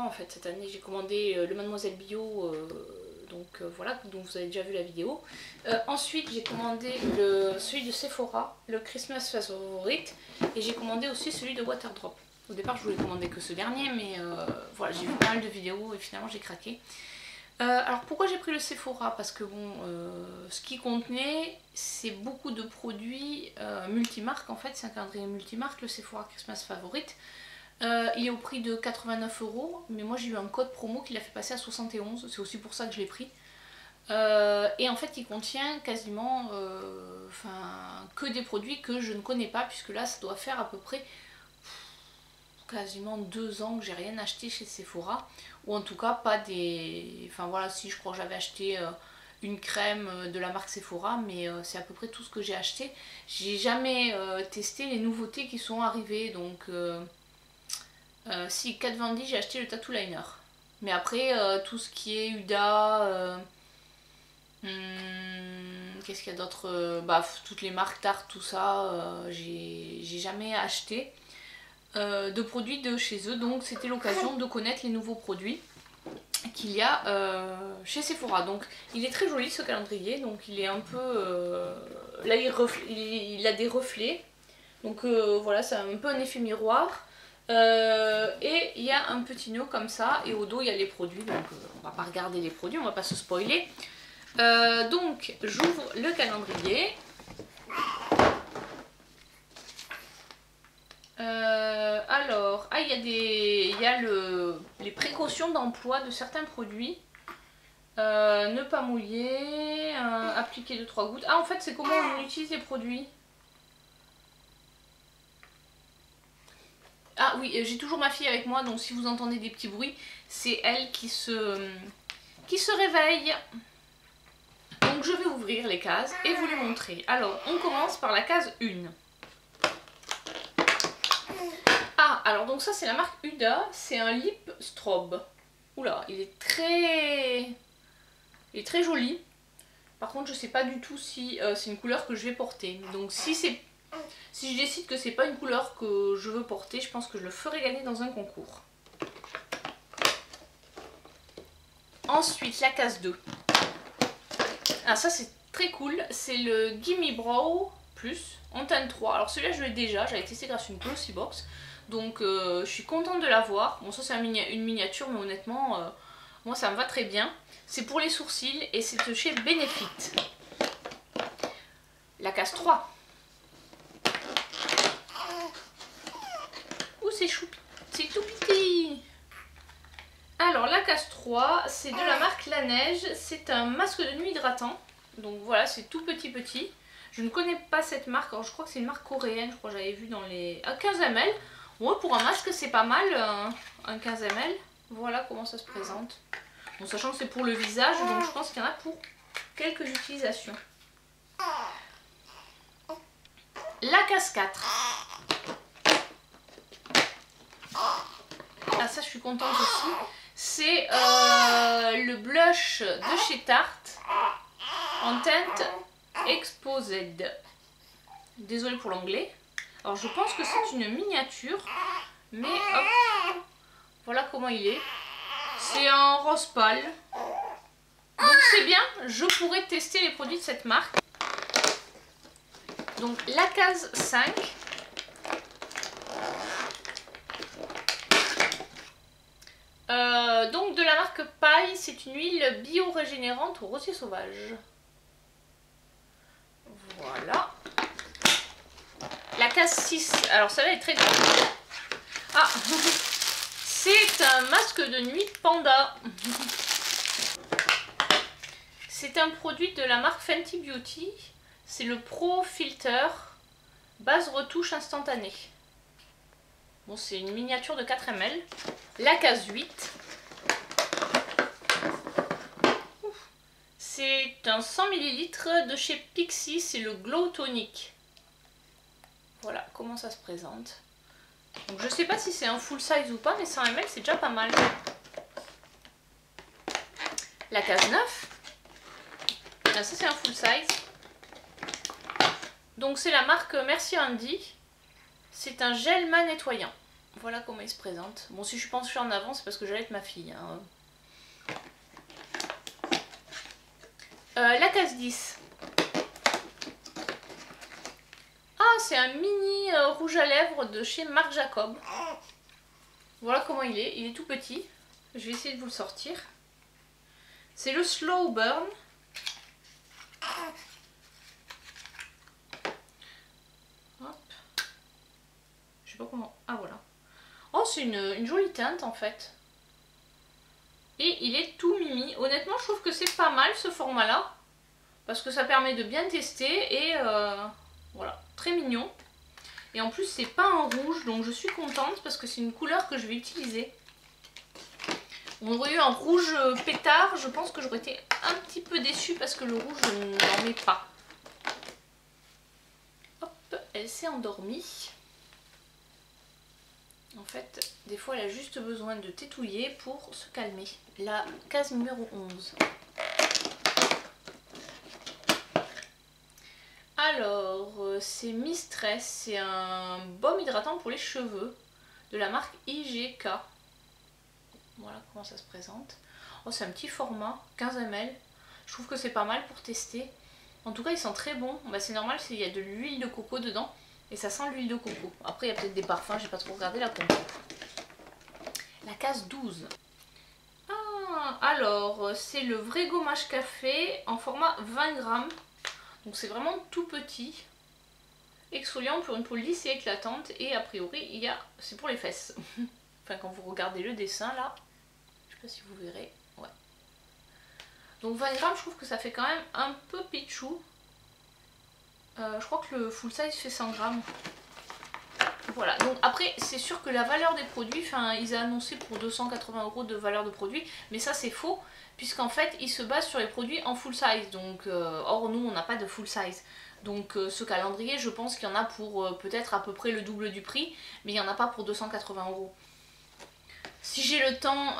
en fait cette année. J'ai commandé le Mademoiselle Bio, voilà, donc vous avez déjà vu la vidéo. Ensuite j'ai commandé celui de Sephora, le Christmas Favorite, et j'ai commandé aussi celui de Waterdrop. Au départ je voulais commander que ce dernier, mais voilà, j'ai vu pas mal de vidéos et finalement j'ai craqué. Alors pourquoi j'ai pris le Sephora? Parce que bon, ce qui contenait, c'est beaucoup de produits multimarques en fait, c'est un calendrier multimarque, le Sephora Christmas Favorite. Il est au prix de 89 €, mais moi j'ai eu un code promo qui l'a fait passer à 71, c'est aussi pour ça que je l'ai pris. Et en fait il contient quasiment que des produits que je ne connais pas, puisque là ça doit faire à peu près quasiment 2 ans que j'ai rien acheté chez Sephora, ou en tout cas pas des... Enfin voilà, si je crois que j'avais acheté une crème de la marque Sephora, mais c'est à peu près tout ce que j'ai acheté. J'ai jamais testé les nouveautés qui sont arrivées, donc si, Kat Von D, j'ai acheté le Tattoo Liner. Mais après, tout ce qui est Huda, qu'est-ce qu'il y a d'autre, toutes les marques Tarte, tout ça, j'ai jamais acheté de produits de chez eux, donc c'était l'occasion de connaître les nouveaux produits qu'il y a chez Sephora. Donc il est très joli ce calendrier, donc il est un peu... là il a des reflets, donc voilà, c'est un peu un effet miroir. Et il y a un petit nœud comme ça, et au dos il y a les produits, donc on va pas regarder les produits, on va pas se spoiler. Donc j'ouvre le calendrier. Alors, il y a les précautions d'emploi de certains produits. Ne pas mouiller, appliquer 2-3 gouttes. Ah, en fait, c'est comment on utilise les produits. Ah oui, j'ai toujours ma fille avec moi, donc si vous entendez des petits bruits, c'est elle qui se réveille. Donc je vais ouvrir les cases et vous les montrer. Alors, on commence par la case 1. Ah, alors donc ça c'est la marque Huda, c'est un lip strobe. Oula, il est très joli. Par contre je sais pas du tout si c'est une couleur que je vais porter. Donc si je décide que c'est pas une couleur que je veux porter, je pense que je le ferai gagner dans un concours. Ensuite la case 2. Ah ça c'est très cool, c'est le Gimme Brow Plus en teinte 3. Alors celui-là je l'ai déjà, j'avais testé grâce à une Glossy Box. Donc je suis contente de l'avoir. Bon ça c'est une miniature, mais honnêtement moi ça me va très bien. C'est pour les sourcils et c'est de chez Benefit. La case 3. Ouh c'est tout petit. Alors la case 3 c'est de la marque La Neige. C'est un masque de nuit hydratant. Donc voilà, c'est tout petit. Je ne connais pas cette marque, alors je crois que c'est une marque coréenne, je crois que j'avais vu dans les... À 15 ml. Ouais, pour un masque c'est pas mal, un 15 ml. Voilà comment ça se présente. Bon, sachant que c'est pour le visage, donc je pense qu'il y en a pour quelques utilisations. La case 4. Ah ça je suis contente aussi. C'est le blush de chez Tarte en teinte Exposed. Désolée pour l'anglais. Alors je pense que c'est une miniature, mais hop, voilà comment il est. C'est un rose pâle. Donc c'est bien, je pourrais tester les produits de cette marque. Donc la case 5. Donc de la marque Paille, c'est une huile bio-régénérante au rosier sauvage. Voilà. La case 6, alors celle-là est très grande. Ah, c'est un masque de nuit Panda. C'est un produit de la marque Fenty Beauty. C'est le Pro Filter base retouche instantanée. Bon, c'est une miniature de 4 ml. La case 8. C'est un 100 ml de chez Pixi, c'est le Glow Tonic. Voilà comment ça se présente. Donc je sais pas si c'est un full size ou pas, mais 100 ml c'est déjà pas mal. La case 9. Ah, ça c'est un full size. Donc c'est la marque Merci Andy. C'est un gel mat nettoyant. Voilà comment il se présente. Bon, si je pense que je suis en avance, c'est parce que j'allais être ma fille. Hein. La case 10. Ah, c'est un mini rouge à lèvres de chez Marc Jacob. Voilà comment il est. Il est tout petit. Je vais essayer de vous le sortir. C'est le Slow Burn. Hop. Je sais pas comment... Ah, voilà. Oh, c'est une jolie teinte en fait. Et il est tout mimi. Honnêtement, je trouve que c'est pas mal ce format-là. Parce que ça permet de bien tester et voilà, très mignon. Et en plus, c'est pas en rouge, donc je suis contente parce que c'est une couleur que je vais utiliser. On aurait eu un rouge pétard, je pense que j'aurais été un petit peu déçue parce que le rouge, je n'en mets pas. Hop, elle s'est endormie. En fait, des fois, elle a juste besoin de tétouiller pour se calmer. La case numéro 11. Alors, c'est Mistress, c'est un baume hydratant pour les cheveux de la marque IGK. Voilà comment ça se présente. Oh, c'est un petit format, 15 ml. Je trouve que c'est pas mal pour tester. En tout cas, il sent très bon. Bah, c'est normal, il y a de l'huile de coco dedans. Et ça sent l'huile de coco. Après, il y a peut-être des parfums, j'ai pas trop regardé la compo. La case 12. Ah, alors, c'est le vrai gommage café en format 20 grammes. Donc c'est vraiment tout petit. Exfoliant pour une peau lisse et éclatante. Et a priori, c'est pour les fesses. Enfin, quand vous regardez le dessin là, je sais pas si vous verrez. Ouais. Donc 20 grammes, je trouve que ça fait quand même un peu pitchou. Je crois que le full size fait 100 grammes. Voilà, donc après c'est sûr que la valeur des produits, enfin ils ont annoncé pour 280 € de valeur de produit, mais ça c'est faux, puisqu'en fait ils se basent sur les produits en full size, donc or nous on n'a pas de full size. Donc ce calendrier, je pense qu'il y en a pour peut-être à peu près le double du prix, mais il n'y en a pas pour 280 €. Si j'ai le temps,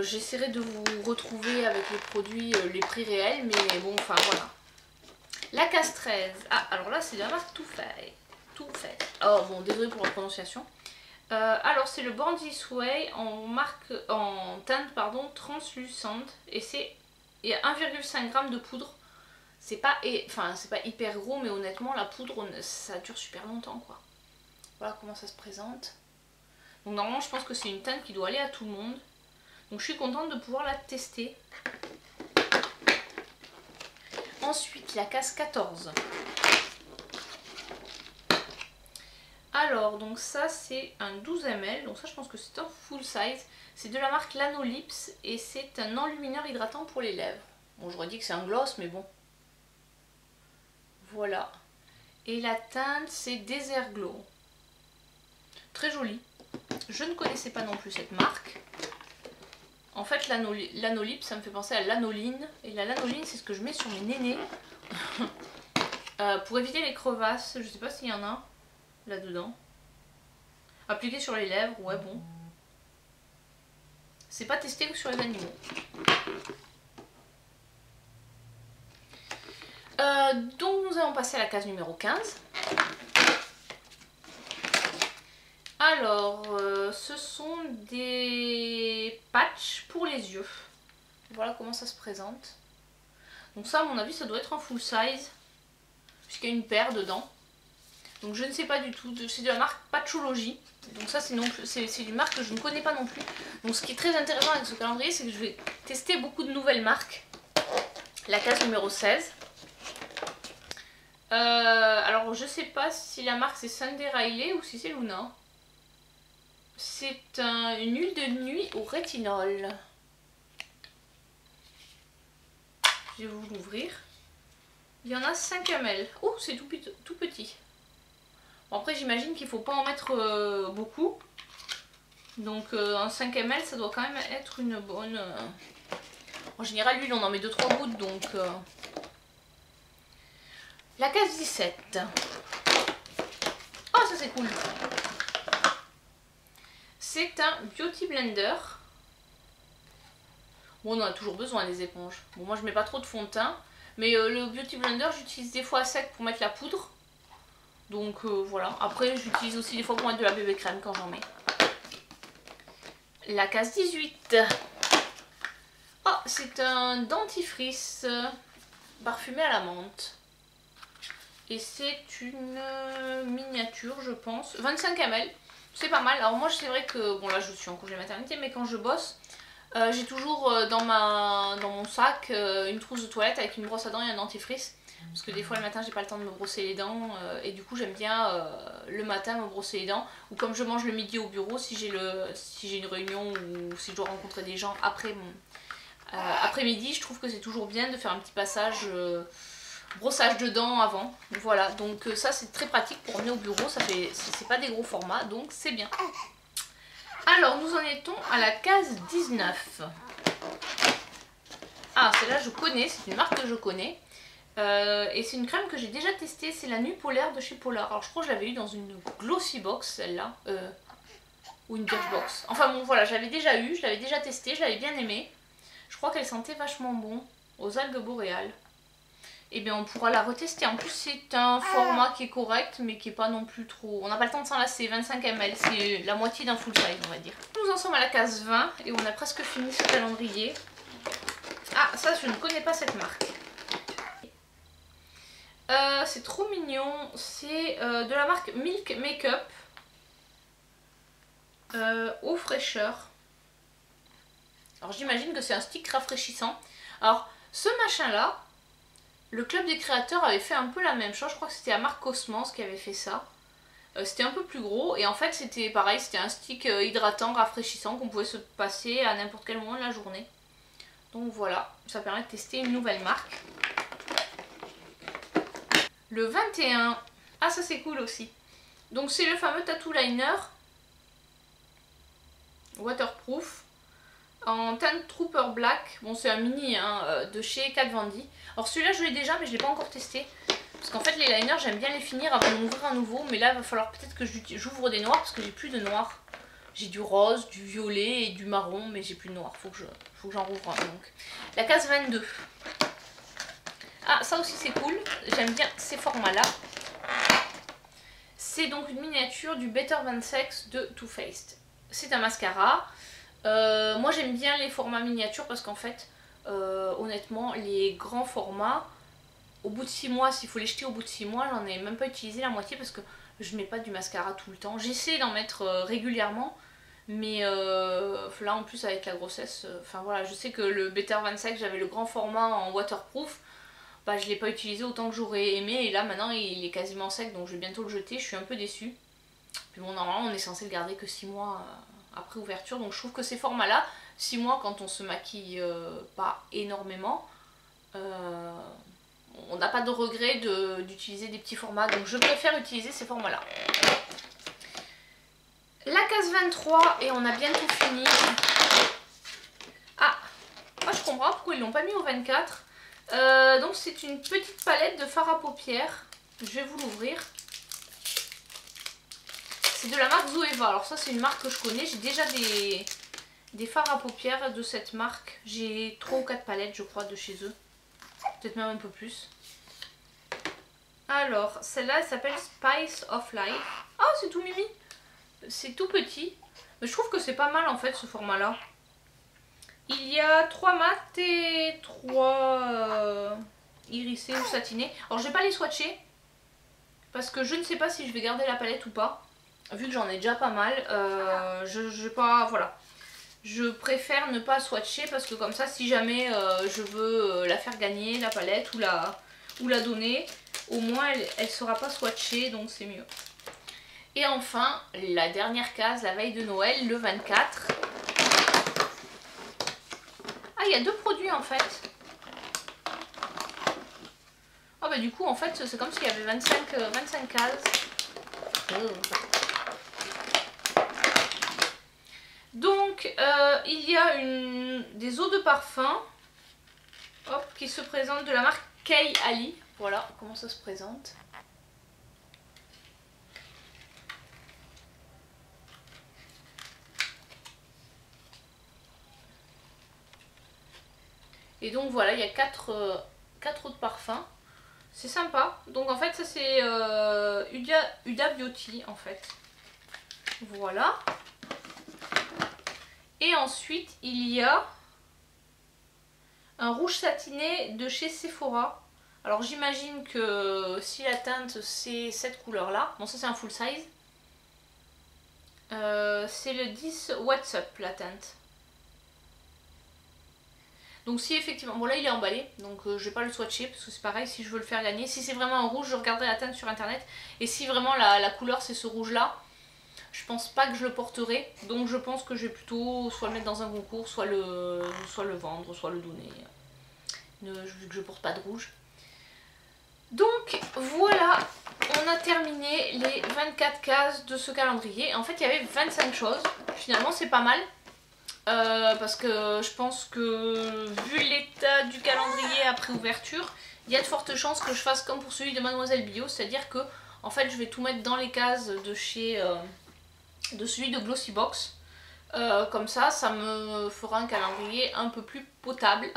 j'essaierai de vous retrouver avec les produits, les prix réels, mais bon, enfin voilà. La case 13, ah alors là c'est de la marque Too Faced. Oh bon, désolé pour la prononciation. Alors c'est le Born This Way en teinte pardon, translucente et c'est 1,5 g de poudre. C'est pas hyper gros, mais honnêtement la poudre ça dure super longtemps quoi. Voilà comment ça se présente. Donc normalement je pense que c'est une teinte qui doit aller à tout le monde. Donc je suis contente de pouvoir la tester. Ensuite la case 14. Alors, donc ça c'est un 12 ml, donc ça je pense que c'est un full size. C'est de la marque Lanolips et c'est un enlumineur hydratant pour les lèvres. Bon, j'aurais dit que c'est un gloss, mais bon. Voilà. Et la teinte c'est Desert Glow. Très jolie. Je ne connaissais pas non plus cette marque. En fait, Lanolips, ça me fait penser à l'anoline. Et la lanoline, c'est ce que je mets sur mes nénés. Pour éviter les crevasses, je sais pas s'il y en a là-dedans. Appliqué sur les lèvres, ouais bon. C'est pas testé que sur les animaux. Donc nous allons passer à la case numéro 15. Alors, ce sont des patchs pour les yeux. Voilà comment ça se présente. Donc ça, à mon avis, ça doit être en full size. Puisqu'il y a une paire dedans. Donc je ne sais pas du tout, c'est de la marque Patchology. Donc ça c'est une marque que je ne connais pas non plus. Donc ce qui est très intéressant avec ce calendrier, c'est que je vais tester beaucoup de nouvelles marques. La case numéro 16. Alors je sais pas si la marque c'est Sunday Riley ou si c'est Luna. C'est une huile de nuit au rétinol. Je vais vous l'ouvrir. Il y en a 5 ml. Oh, c'est tout petit. Bon, après j'imagine qu'il ne faut pas en mettre beaucoup. Donc un 5 ml ça doit quand même être une bonne... En général l'huile on en met 2-3 gouttes donc... La case 17. Oh ça c'est cool. C'est un Beauty Blender. Bon on en a toujours besoin des éponges. Bon moi je mets pas trop de fond de teint. Mais le Beauty Blender j'utilise des fois à sec pour mettre la poudre. Donc voilà, après j'utilise aussi des fois pour mettre de la bébé crème quand j'en mets. la case 18. Oh, c'est un dentifrice parfumé à la menthe. Et c'est une miniature, je pense. 25 ml. C'est pas mal. Alors moi, c'est vrai que... Bon, là, je suis en congé maternité, mais quand je bosse, j'ai toujours dans mon sac une trousse de toilette avec une brosse à dents et un dentifrice. Parce que des fois, le matin, j'ai pas le temps de me brosser les dents. Et du coup, j'aime bien le matin me brosser les dents. Ou comme je mange le midi au bureau, si j'ai une réunion ou si je dois rencontrer des gens après midi, je trouve que c'est toujours bien de faire un petit passage... brossage de dents avant, voilà, donc ça c'est très pratique pour emmener au bureau, c'est pas des gros formats, donc c'est bien. Alors nous en étions à la case 19. Ah, celle-là je connais, c'est une marque que je connais, et c'est une crème que j'ai déjà testée, c'est la Nuit Polaire de chez Polar. Alors je crois que je l'avais eu dans une Glossy Box celle-là, ou une Birchbox, enfin bon voilà, je l'avais déjà eu, je l'avais déjà testée, je l'avais bien aimée, je crois qu'elle sentait vachement bon aux algues boréales. Et bien on pourra la retester. En plus c'est un format qui est correct mais qui est pas non plus trop... On n'a pas le temps de s'en lasser, 25 ml, c'est la moitié d'un full size on va dire. Nous en sommes à la case 20 et on a presque fini ce calendrier. Ah ça je ne connais pas cette marque. C'est trop mignon, c'est de la marque Milk Makeup. Eau fraîcheur. Alors j'imagine que c'est un stick rafraîchissant. Alors ce machin là, le club des créateurs avait fait un peu la même chose, je crois que c'était la marque Cosmos qui avait fait ça. C'était un peu plus gros et en fait c'était pareil, c'était un stick hydratant, rafraîchissant qu'on pouvait se passer à n'importe quel moment de la journée. Donc voilà, ça permet de tester une nouvelle marque. Le 21, ah ça c'est cool aussi. Donc c'est le fameux Tattoo Liner waterproof en teinte Trooper Black. Bon c'est un mini hein, de chez Kat Von D. Alors celui-là je l'ai déjà mais je ne l'ai pas encore testé. Parce qu'en fait les liners j'aime bien les finir avant d'en ouvrir un nouveau. Mais là il va falloir peut-être que j'ouvre des noirs parce que j'ai plus de noirs. J'ai du rose, du violet et du marron mais j'ai plus de noir. Faut que j'en rouvre un donc. La case 22. Ah ça aussi c'est cool. J'aime bien ces formats là. C'est donc une miniature du Better Than Sex de Too Faced. C'est un mascara. Moi j'aime bien les formats miniatures parce qu'en fait honnêtement les grands formats au bout de 6 mois, s'il faut les jeter au bout de 6 mois, j'en ai même pas utilisé la moitié parce que je mets pas du mascara tout le temps. J'essaie d'en mettre régulièrement mais là en plus avec la grossesse, enfin voilà, je sais que le Better Than Sex, j'avais le grand format en waterproof, bah je l'ai pas utilisé autant que j'aurais aimé et là maintenant il est quasiment sec donc je vais bientôt le jeter, je suis un peu déçue. Puis bon normalement on est censé le garder que 6 mois après ouverture donc je trouve que ces formats là, 6 mois quand on se maquille pas énormément, on n'a pas de regret d'utiliser des petits formats donc je préfère utiliser ces formats là. La case 23 et on a bientôt fini. Ah, moi je comprends pourquoi ils l'ont pas mis au 24. Donc c'est une petite palette de fard à paupières. Je vais vous l'ouvrir. C'est de la marque Zoeva. Alors ça c'est une marque que je connais. J'ai déjà des fards à paupières de cette marque. J'ai 3 ou 4 palettes je crois de chez eux. Peut-être même un peu plus. Alors celle-là elle s'appelle Spice of Life. Ah c'est tout mimi. C'est tout petit. Mais je trouve que c'est pas mal en fait ce format là. Il y a 3 mat et 3 irisés ou satinés. Alors je vais pas les swatcher. Parce que je ne sais pas si je vais garder la palette ou pas. Vu que j'en ai déjà pas mal. Voilà. Je préfère ne pas swatcher parce que comme ça si jamais je veux la faire gagner la palette ou la donner, au moins elle sera pas swatchée donc c'est mieux. Et enfin la dernière case, la veille de Noël, le 24. Ah il y a 2 produits en fait. Ah bah du coup en fait c'est comme s'il y avait 25 cases. Donc il y a des eaux de parfum qui se présentent de la marque Kay Ali. Voilà comment ça se présente. Et donc voilà, il y a 4 eaux de parfum. C'est sympa. Donc en fait ça c'est Huda Beauty en fait. Voilà. Et ensuite, il y a un rouge satiné de chez Sephora. Alors j'imagine que si la teinte c'est cette couleur là, bon ça c'est un full size, c'est le 10 What's Up la teinte. Donc si effectivement, bon là il est emballé, donc je vais pas le swatcher parce que c'est pareil, si je veux le faire gagner, si c'est vraiment un rouge je regarderai la teinte sur internet, et si vraiment la couleur c'est ce rouge là, je pense pas que je le porterai, donc je pense que je vais plutôt soit le mettre dans un concours, soit le vendre, soit le donner, vu que je porte pas de rouge. Donc voilà, on a terminé les 24 cases de ce calendrier. En fait il y avait 25 choses, finalement c'est pas mal. Parce que je pense que vu l'état du calendrier après ouverture, il y a de fortes chances que je fasse comme pour celui de Mademoiselle Bio, c'est-à-dire que en fait je vais tout mettre dans les cases de chez de celui de Glossybox. Comme ça me fera un calendrier un peu plus potable.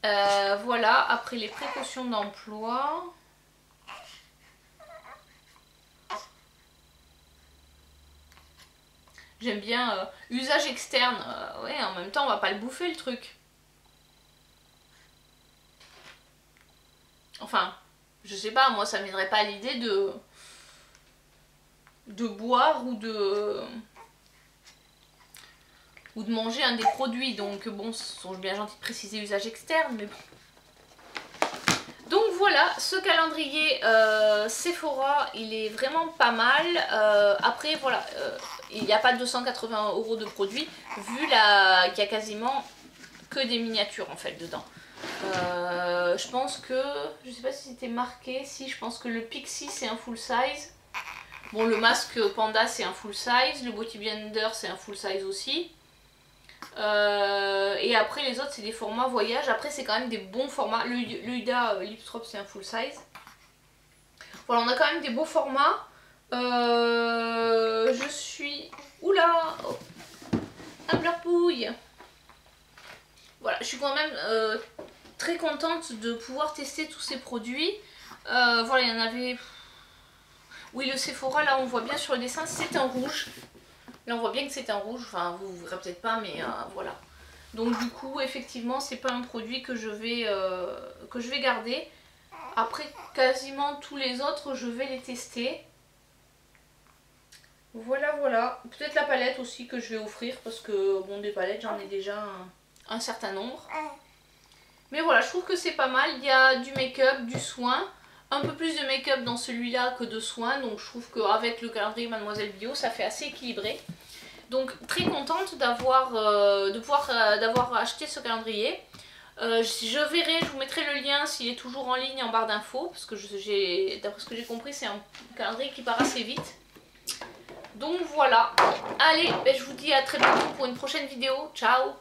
Voilà, après les précautions d'emploi. J'aime bien usage externe. Ouais, en même temps, on va pas le bouffer le truc. Enfin, je sais pas, moi ça me viendrait pas à l'idée de boire ou de manger un des produits. Donc bon, ce sont bien gentil de préciser usage externe, mais bon. Donc voilà, ce calendrier Sephora, il est vraiment pas mal. Après voilà, il n'y a pas 280 € de produits, vu qu'il y a quasiment que des miniatures en fait dedans. Je pense que, je sais pas si c'était marqué, si je pense que le Pixie c'est un full size. Bon, le masque panda c'est un full size, le Beauty Blender c'est un full size aussi. Et après les autres c'est des formats voyage. Après c'est quand même des bons formats. Le Huda Lipstrop c'est un full size. Voilà, on a quand même des beaux formats. Je suis... Oula, oh, un pleurpouille. Voilà, je suis quand même très contente de pouvoir tester tous ces produits. Voilà, il y en avait... Oui, le Sephora, là on voit bien sur le dessin, c'est un rouge. Là on voit bien que c'est un rouge, enfin vous verrez peut-être pas, mais voilà. Donc du coup effectivement c'est pas un produit que je vais garder. Après quasiment tous les autres je vais les tester. Voilà voilà. Peut-être la palette aussi que je vais offrir parce que bon, des palettes j'en ai déjà un certain nombre. Mais voilà, je trouve que c'est pas mal. Il y a du make-up, du soin. Un peu plus de make-up dans celui-là que de soins, donc je trouve qu'avec le calendrier Mademoiselle Bio ça fait assez équilibré. Donc très contente d'avoir acheté ce calendrier. Je verrai, je vous mettrai le lien s'il est toujours en ligne en barre d'infos, parce que d'après ce que j'ai compris c'est un calendrier qui part assez vite. Donc voilà, allez, je vous dis à très bientôt pour une prochaine vidéo, ciao!